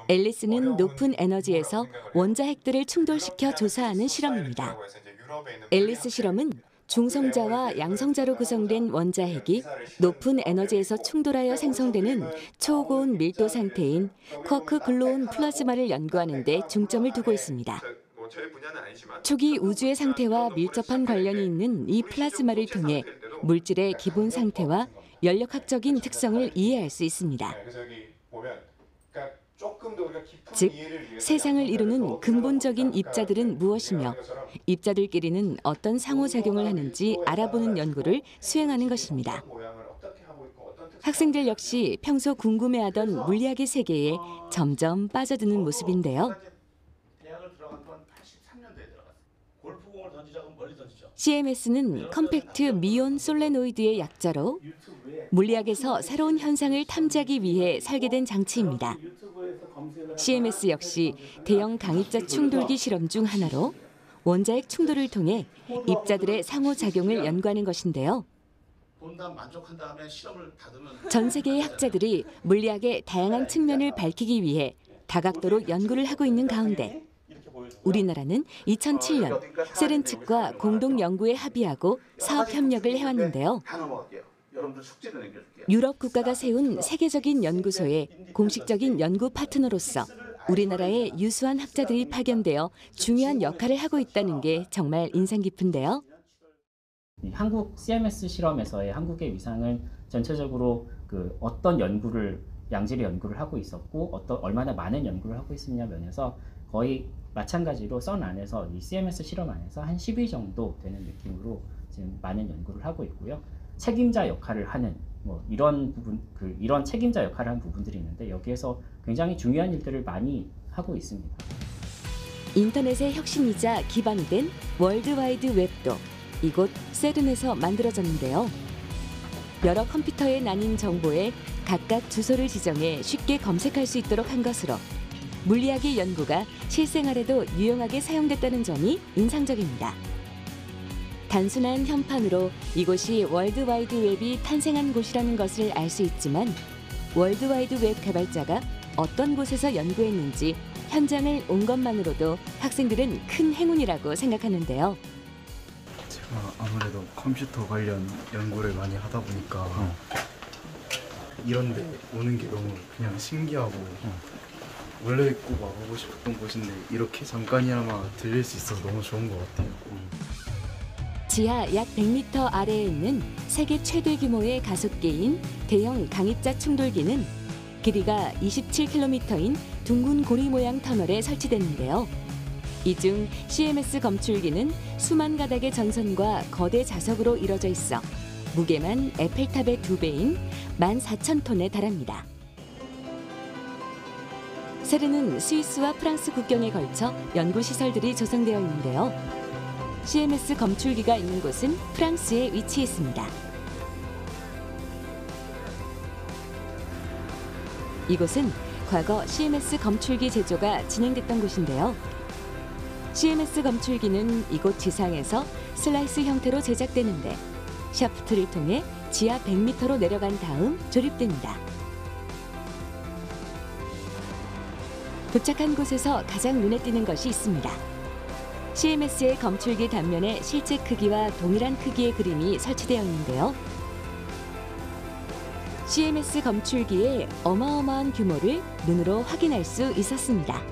앨리스는 높은 에너지에서 원자핵들을 충돌시켜 조사하는 실험입니다. 앨리스 실험은 중성자와 양성자로 구성된 원자핵이 높은 에너지에서 충돌하여 생성되는 초고온 밀도 상태인 쿼크 글로온 플라즈마를 연구하는 데 중점을 두고 있습니다. 초기 우주의 상태와 밀접한 관련이 있는 이 플라즈마를 통해 물질의 기본 상태와 연력학적인 특성을 이해할 수 있습니다. 즉, 세상을 이루는 근본적인 입자들은 무엇이며 입자들끼리는 어떤 상호작용을 하는지 알아보는 연구를 수행하는 것입니다. 학생들 역시 평소 궁금해하던 물리학의 세계에 점점 빠져드는 모습인데요. CMS는 컴팩트 미온 솔레노이드의 약자로 물리학에서 새로운 현상을 탐지하기 위해 설계된 장치입니다. CMS 역시 대형 강입자 충돌기 실험 중 하나로 원자핵 충돌을 통해 입자들의 상호작용을 연구하는 것인데요. 전 세계의 학자들이 물리학의 다양한 측면을 밝히기 위해 다각도로 연구를 하고 있는 가운데 우리나라는 2007년 세른 측과 공동 연구에 합의하고 사업 협력을 해왔는데요. 유럽 국가가 세운 세계적인 연구소의 공식적인 연구 파트너로서 우리나라의 유수한 학자들이 파견되어 중요한 역할을 하고 있다는 게 정말 인상 깊은데요. 한국 CMS 실험에서의 한국의 위상을 전체적으로 어떤 연구를 양질의 연구를 하고 있었고 얼마나 많은 연구를 하고 있었냐 면에서 거의 마찬가지로 선 안에서 이 CMS 실험 안에서 한 10위 정도 되는 느낌으로 지금 많은 연구를 하고 있고요. 책임자 역할을 하는 이런 부분, 이런 책임자 역할을 하는 부분들이 있는데 여기에서 굉장히 중요한 일들을 많이 하고 있습니다. 인터넷의 혁신이자 기반이 된 월드와이드 웹도 이곳 세른에서 만들어졌는데요. 여러 컴퓨터에 나뉜 정보에 각각 주소를 지정해 쉽게 검색할 수 있도록 한 것으로 물리학의 연구가 실생활에도 유용하게 사용됐다는 점이 인상적입니다. 단순한 현판으로 이곳이 월드와이드 웹이 탄생한 곳이라는 것을 알 수 있지만 월드와이드 웹 개발자가 어떤 곳에서 연구했는지 현장을 온 것만으로도 학생들은 큰 행운이라고 생각하는데요. 제가 아무래도 컴퓨터 관련 연구를 많이 하다 보니까 이런 데 오는 게 너무 그냥 신기하고 원래 꼭 와보고 싶었던 곳인데 이렇게 잠깐이나마 들릴 수 있어서 너무 좋은 것 같아요. 지하 약 100m 아래에 있는 세계 최대 규모의 가속기인 대형 강입자 충돌기는 길이가 27km인 둥근 고리 모양 터널에 설치됐는데요. 이 중 CMS 검출기는 수만 가닥의 전선과 거대 자석으로 이뤄져 있어 무게만 에펠탑의 2배인 14,000톤에 달합니다. 세르는 스위스와 프랑스 국경에 걸쳐 연구시설들이 조성되어 있는데요. CMS 검출기가 있는 곳은 프랑스에 위치해 있습니다. 이곳은 과거 CMS 검출기 제조가 진행됐던 곳인데요. CMS 검출기는 이곳 지상에서 슬라이스 형태로 제작되는데 샤프트를 통해 지하 100m로 내려간 다음 조립됩니다. 도착한 곳에서 가장 눈에 띄는 것이 있습니다. CMS의 검출기 단면에 실제 크기와 동일한 크기의 그림이 설치되어 있는데요. CMS 검출기의 어마어마한 규모를 눈으로 확인할 수 있었습니다.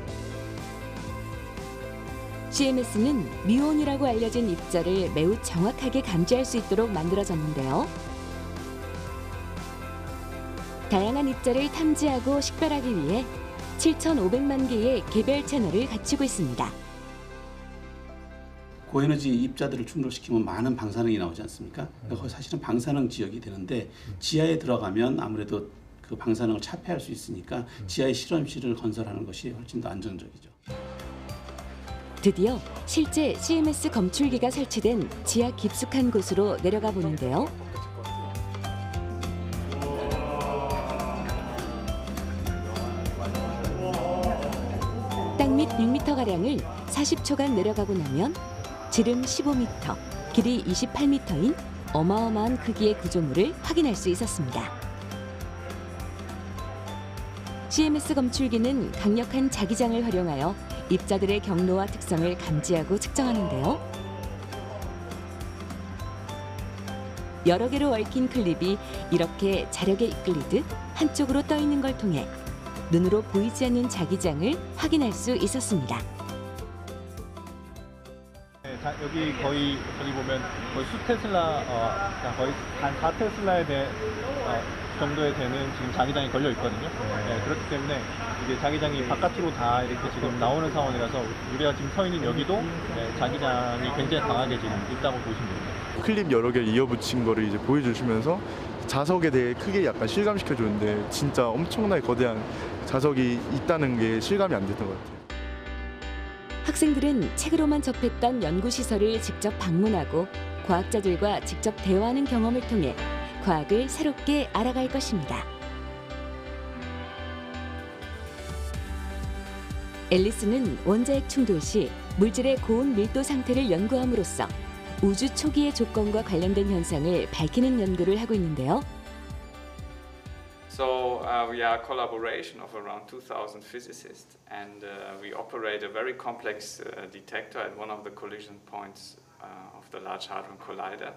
CMS는 뮤온이라고 알려진 입자를 매우 정확하게 감지할 수 있도록 만들어졌는데요. 다양한 입자를 탐지하고 식별하기 위해 7,500만 개의 개별 채널을 갖추고 있습니다. 고에너지 입자들을 충돌시키면 많은 방사능이 나오지 않습니까? 그러니까 사실은 방사능 지역이 되는데 지하에 들어가면 아무래도 그 방사능을 차폐할 수 있으니까 지하에 실험실을 건설하는 것이 훨씬 더 안정적이죠. 드디어 실제 CMS 검출기가 설치된 지하 깊숙한 곳으로 내려가 보는데요. 땅 밑 6m가량을 40초간 내려가고 나면 지름 15m, 길이 28m인 어마어마한 크기의 구조물을 확인할 수 있었습니다. CMS 검출기는 강력한 자기장을 활용하여 입자들의 경로와 특성을 감지하고 측정하는데요. 여러 개로 얽힌 클립이 이렇게 자력에 이끌리듯 한쪽으로 떠 있는 걸 통해 눈으로 보이지 않는 자기장을 확인할 수 있었습니다. 여기 거의 보면 거의 수테슬라, 거의 한 4테슬라에 정도에 되는 지금 자기장이 걸려 있거든요. 네, 그렇기 때문에 이게 자기장이 바깥으로 다 이렇게 지금 나오는 상황이라서 우리가 지금 서 있는 여기도 자기장이 굉장히 강하게 지금 있다고 보시면 됩니다. 클립 여러 개를 이어붙인 거를 이제 보여주시면서 자석에 대해 크게 약간 실감시켜 주는데 진짜 엄청나게 거대한 자석이 있다는 게 실감이 안 됐던 것 같아요. 학생들은 책으로만 접했던 연구시설을 직접 방문하고 과학자들과 직접 대화하는 경험을 통해 과학을 새롭게 알아갈 것입니다. 앨리스는 원자핵 충돌 시 물질의 고온 밀도 상태를 연구함으로써 우주 초기의 조건과 관련된 현상을 밝히는 연구를 하고 있는데요. So we are a collaboration of around 2,000 physicists, and we operate a very complex detector at one of the collision points of the Large Hadron Collider.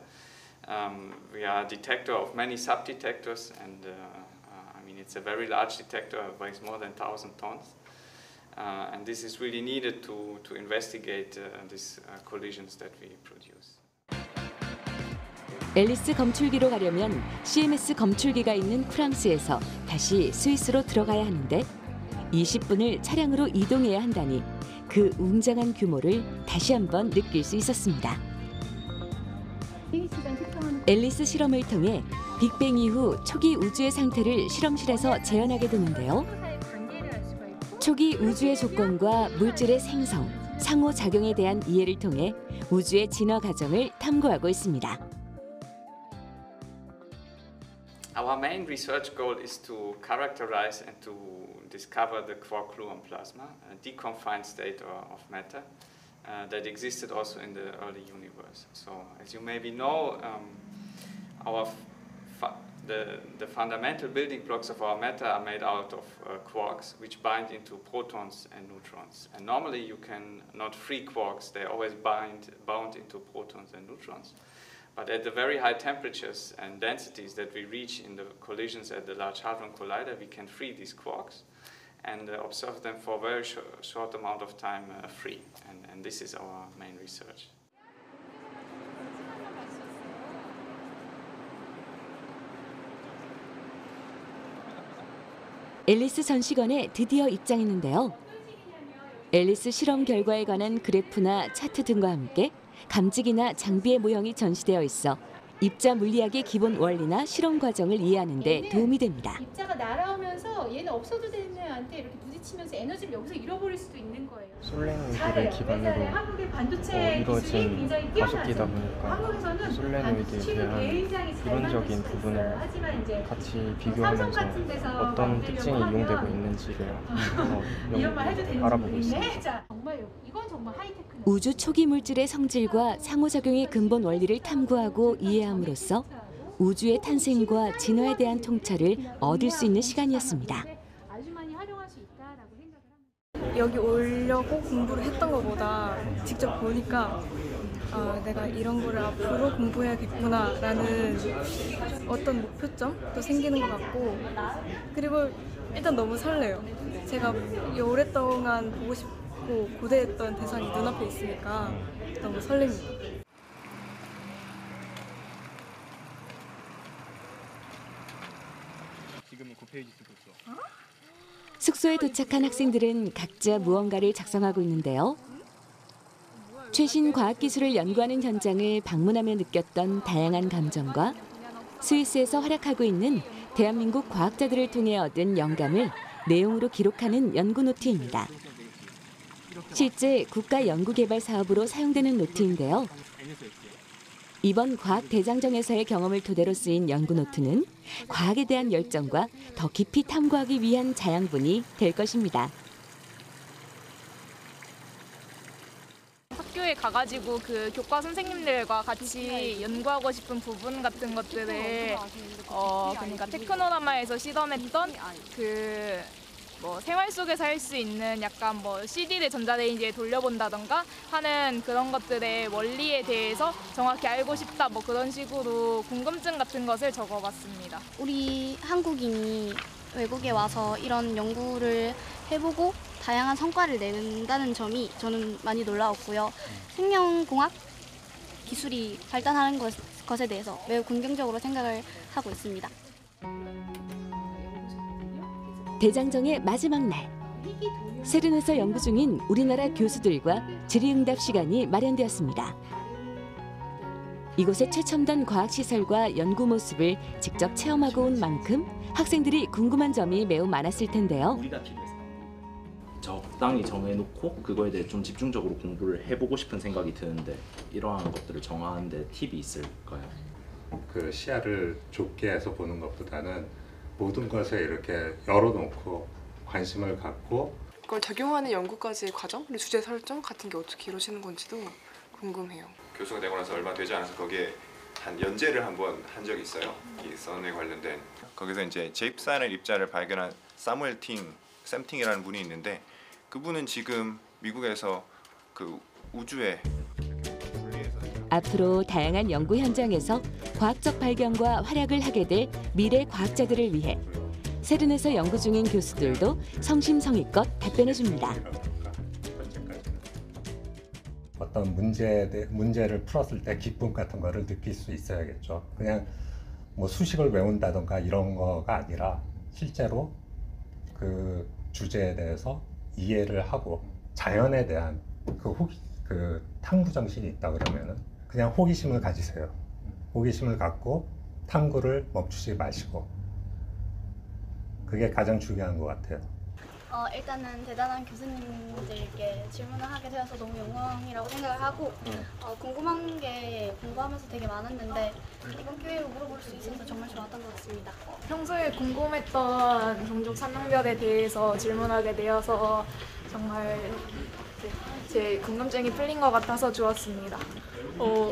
We are a detector of many sub-detectors, and I mean it's a very large detector, it weighs more than 1,000 tons. And this is really needed to investigate these collisions that we produce. 앨리스 검출기로 가려면 CMS 검출기가 있는 프랑스에서 다시 스위스로 들어가야 하는데 20분을 차량으로 이동해야 한다니 그 웅장한 규모를 다시 한번 느낄 수 있었습니다. 앨리스 실험을 통해 빅뱅 이후 초기 우주의 상태를 실험실에서 재현하게 되는데요. 초기 우주의 조건과 물질의 생성, 상호작용에 대한 이해를 통해 우주의 진화 과정을 탐구하고 있습니다. Our main research goal is to characterize and to discover the quark-gluon plasma, a deconfined state of matter that existed also in the early universe. So, as you maybe know, the fundamental building blocks of our matter are made out of quarks, which bind into protons and neutrons. And normally you can not free quarks; they always bound into protons and neutrons. But at the very high temperatures and densities that we reach in the collisions at the Large Hadron Collider, we can free these quarks and observe them for a very short amount of time free. And this is our main research. 앨리스 전시관에 드디어 입장했는데요. 앨리스 실험 결과에 관한 그래프나 차트 등과 함께 감지기나 장비의 모형이 전시되어 있어 입자 물리학의 기본 원리나 실험 과정을 이해하는 데 도움이 됩니다. 입자가 날아오면서 얘는 없어도 되는 애한테 이렇게 부딪히면서 에너지를 여기서 잃어버릴 수도 있는 거예요. 솔레노이드를 기반으로 한국의 반도체 기술이 이루어진 굉장히 가속기다 뛰어나죠. 보니까 한국에서는 솔레노이드에 대한 이론적인 부분을 같이 비교하면서 어떤 특징이 이용되고 있는지를 알아보고 있습니다. 정말 이건 정말 하이테크. 우주 초기 물질의 성질과 상호작용의 근본 원리를 탐구하고 이해함으로써 우주의 탄생과 진화에 대한 통찰을 얻을 수 있는 시간이었습니다. 여기 오려고 공부를 했던 것보다 직접 보니까 내가 이런 거를 앞으로 공부해야겠구나라는 어떤 목표점도 생기는 것 같고, 그리고 일단 너무 설레요. 제가 오랫동안 보고 싶었던 싶고 고대했던 대상이 눈앞에 있으니까 너무 설렙니다. 지금은 9페이지 쓰고 있어. 숙소에 도착한 학생들은 각자 무언가를 작성하고 있는데요. 최신 과학기술을 연구하는 현장을 방문하며 느꼈던 다양한 감정과 스위스에서 활약하고 있는 대한민국 과학자들을 통해 얻은 영감을 내용으로 기록하는 연구 노트입니다. 실제 국가 연구개발 사업으로 사용되는 노트인데요. 이번 과학 대장정에서의 경험을 토대로 쓰인 연구 노트는 과학에 대한 열정과 더 깊이 탐구하기 위한 자양분이 될 것입니다. 학교에 가가지고 그 교과 선생님들과 같이 연구하고 싶은 부분 같은 것들을 그러니까 테크노라마에서 시험했던 그 뭐 생활 속에서 할 수 있는 약간 뭐 CD를 전자레인지에 돌려본다던가 하는 그런 것들의 원리에 대해서 정확히 알고 싶다 뭐 그런 식으로 궁금증 같은 것을 적어봤습니다. 우리 한국인이 외국에 와서 이런 연구를 해보고 다양한 성과를 낸다는 점이 저는 많이 놀라웠고요. 생명공학 기술이 발달하는 것에 대해서 매우 긍정적으로 생각을 하고 있습니다. 대장정의 마지막 날, 세른에서 연구 중인 우리나라 교수들과 질의응답 시간이 마련되었습니다. 이곳의 최첨단 과학시설과 연구 모습을 직접 체험하고 온 만큼 학생들이 궁금한 점이 매우 많았을 텐데요. 적당히 정해놓고 그거에 대해 좀 집중적으로 공부를 해보고 싶은 생각이 드는데 이러한 것들을 정하는 데 팁이 있을까요? 그 시야를 좁게 해서 보는 것보다는 모든 것에 이렇게 열어놓고 관심을 갖고 그걸 적용하는 연구까지의 과정, 그리고 주제 설정 같은 게 어떻게 이루어지는 건지도 궁금해요. 교수가 되고 나서 얼마 되지 않아서 거기에 한 연재를 한번 한 적이 있어요. 이 선에 관련된. 거기서 이제 제입산의 입자를 발견한 사무엘 샘팅이라는 분이 있는데 그분은 지금 미국에서 그 우주에 앞으로 다양한 연구 현장에서 과학적 발견과 활약을 하게 될 미래 과학자들을 위해 세른에서 연구 중인 교수들도 성심성의껏 답변해줍니다. 어떤 문제를 풀었을 때 기쁨 같은 거를 느낄 수 있어야겠죠. 그냥 뭐 수식을 외운다던가 이런 거가 아니라 실제로 그 주제에 대해서 이해를 하고 자연에 대한 그 탐구 정신이 있다 그러면은 그냥 호기심을 가지세요. 호기심을 갖고 탐구를 멈추지 마시고 그게 가장 중요한 것 같아요. 일단은 대단한 교수님들께 질문을 하게 되어서 너무 영광이라고 생각을 하고 궁금한 게 공부하면서 되게 많았는데 이번 기회로 물어볼 수 있어서 정말 좋았던 것 같습니다. 평소에 궁금했던 종족 산명별에 대해서 질문하게 되어서 정말 제 궁금증이 풀린 것 같아서 좋았습니다.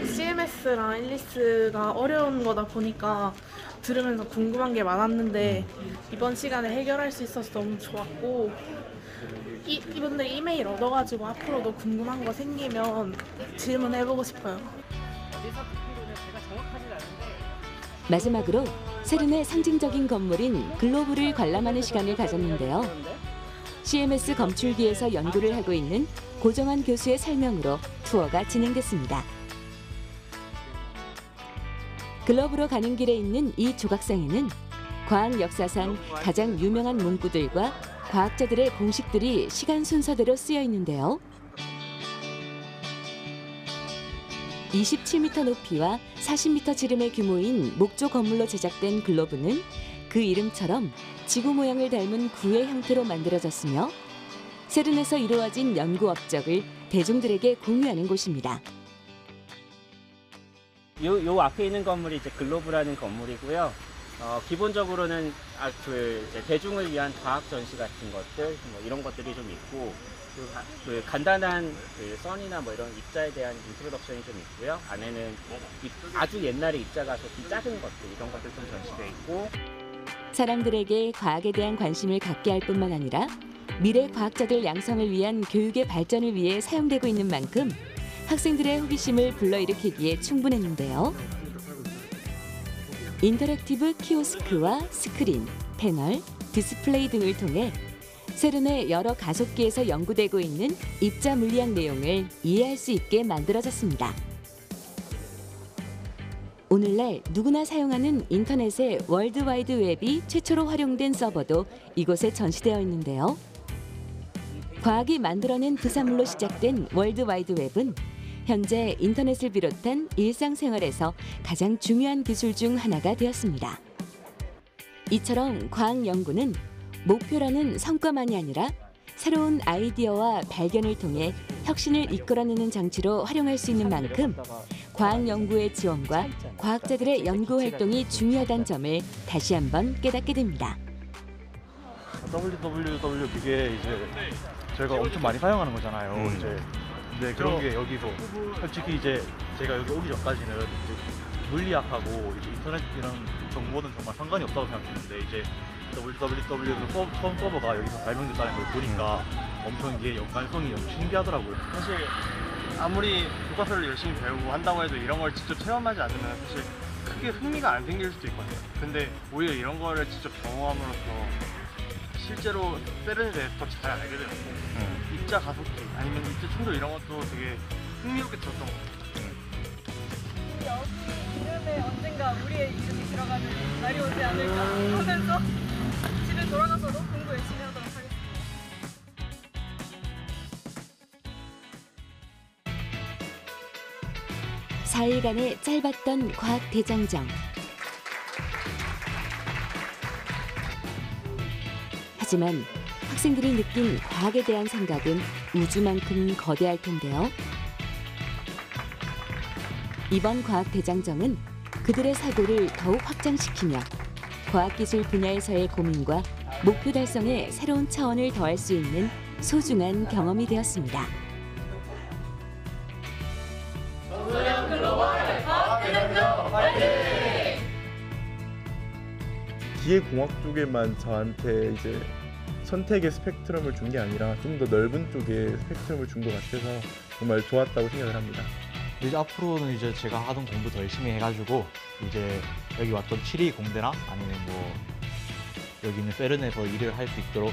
CMS랑 앨리스가 어려운 거다 보니까 들으면서 궁금한 게 많았는데 이번 시간에 해결할 수 있어서 너무 좋았고 이분들 이메일 얻어가지고 앞으로도 궁금한 거 생기면 질문해보고 싶어요. 마지막으로 세른의 상징적인 건물인 글로브를 관람하는 시간을 가졌는데요. CMS 검출기에서 연구를 하고 있는 고정환 교수의 설명으로 투어가 진행됐습니다. 글로브로 가는 길에 있는 이 조각상에는 과학 역사상 가장 유명한 문구들과 과학자들의 공식들이 시간 순서대로 쓰여 있는데요. 27m 높이와 40m 지름의 규모인 목조 건물로 제작된 글로브는 그 이름처럼 지구 모양을 닮은 구의 형태로 만들어졌으며 세른에서 이루어진 연구 업적을 대중들에게 공유하는 곳입니다. 요 앞에 있는 건물이 이제 글로브라는 건물이고요. 기본적으로는 이제 대중을 위한 과학 전시 같은 것들, 뭐 이런 것들이 좀 있고, 그 간단한 그 선이나 뭐 이런 입자에 대한 인트로덕션이 좀 있고요. 안에는 아주 옛날에 입자가 좋기 작은 것들, 이런 것들 좀 전시되어 있고. 사람들에게 과학에 대한 관심을 갖게 할 뿐만 아니라 미래 과학자들 양성을 위한 교육의 발전을 위해 사용되고 있는 만큼 학생들의 호기심을 불러일으키기에 충분했는데요. 인터랙티브 키오스크와 스크린, 패널, 디스플레이 등을 통해 세른의 여러 가속기에서 연구되고 있는 입자 물리학 내용을 이해할 수 있게 만들어졌습니다. 오늘날 누구나 사용하는 인터넷의 월드와이드 웹이 최초로 활용된 서버도 이곳에 전시되어 있는데요. 과학이 만들어낸 부산물로 시작된 월드와이드 웹은 현재 인터넷을 비롯한 일상생활에서 가장 중요한 기술 중 하나가 되었습니다. 이처럼 과학 연구는 목표라는 성과만이 아니라 새로운 아이디어와 발견을 통해 혁신을 이끌어내는 장치로 활용할 수 있는 만큼 과학 연구의 지원과 과학자들의 연구 활동이 중요하다는 점을 다시 한번 깨닫게 됩니다. WWW 그게 이제 저희가 엄청 많이 사용하는 거잖아요. 이제 근데 그런 게 여기서 솔직히 이제 제가 여기 오기 전까지는 이제 물리학하고 이제 인터넷 이런 정보는 정말 상관이 없다고 생각했는데 이제 WWW도 처음 서버가 여기서 발명됐다는 걸 보니까 엄청 이게 연관성이 엄청 신기하더라고요. 사실 아무리 교과서를 열심히 배우고 한다고 해도 이런 걸 직접 체험하지 않으면 사실 크게 흥미가 안 생길 수도 있거든요. 근데 오히려 이런 거를 직접 경험함으로써 실제로 세른에 대해서 더 잘 알게 되었고 입자 가속기 아니면 입자 충돌 이런 것도 되게 흥미롭게 들었던 것 같아요. 여기 이름에 언젠가 우리의 이름이 들어가는 날이 오지 않을까 하면서 집에 돌아가서도 공부 열심히 하도록 하겠습니다. (4일간의) 짧았던 과학 대장정. 하지만 학생들이 느낀 과학에 대한 생각은 우주만큼 거대할 텐데요. 이번 과학 대장정은 그들의 사고를 더욱 확장시키며 과학기술 분야에서의 고민과 목표 달성에 새로운 차원을 더할 수 있는 소중한 경험이 되었습니다. 기계공학 쪽에만 저한테 이제 선택의 스펙트럼을 준 게 아니라 좀 더 넓은 쪽에 스펙트럼을 준 것 같아서 정말 좋았다고 생각을 합니다. 이제 앞으로는 이제 제가 하던 공부 더 열심히 해가지고 이제 여기 왔던 7위 공대나 아니면 뭐 여기 있는 세른에서 일을 할 수 있도록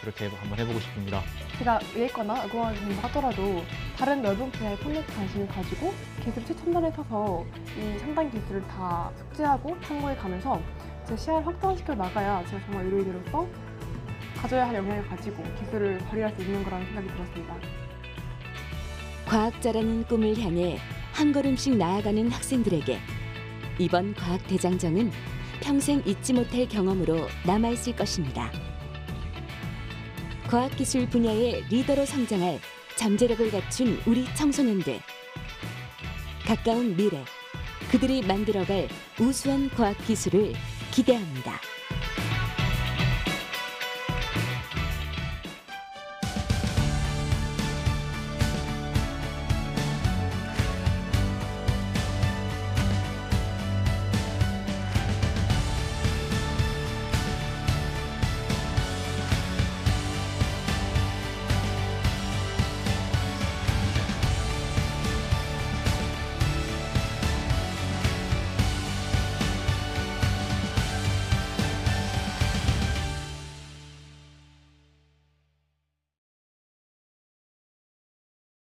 그렇게 한번 해보고 싶습니다. 제가 의예과나 의공학을 공부하더라도 다른 넓은 분야에 폭넓은 관심을 가지고 기술 최첨단에 서서 이 첨단 기술을 다 숙지하고 탐구해 가면서 제 시야를 확장시켜 나가야 제가 정말 의료인으로서 가져야 할 역량을 가지고 기술을 발휘할 수 있는 거라는 생각이 들었습니다. 과학자라는 꿈을 향해 한 걸음씩 나아가는 학생들에게 이번 과학 대장정은 평생 잊지 못할 경험으로 남아있을 것입니다. 과학기술 분야의 리더로 성장할 잠재력을 갖춘 우리 청소년들. 가까운 미래, 그들이 만들어갈 우수한 과학기술을 기대합니다.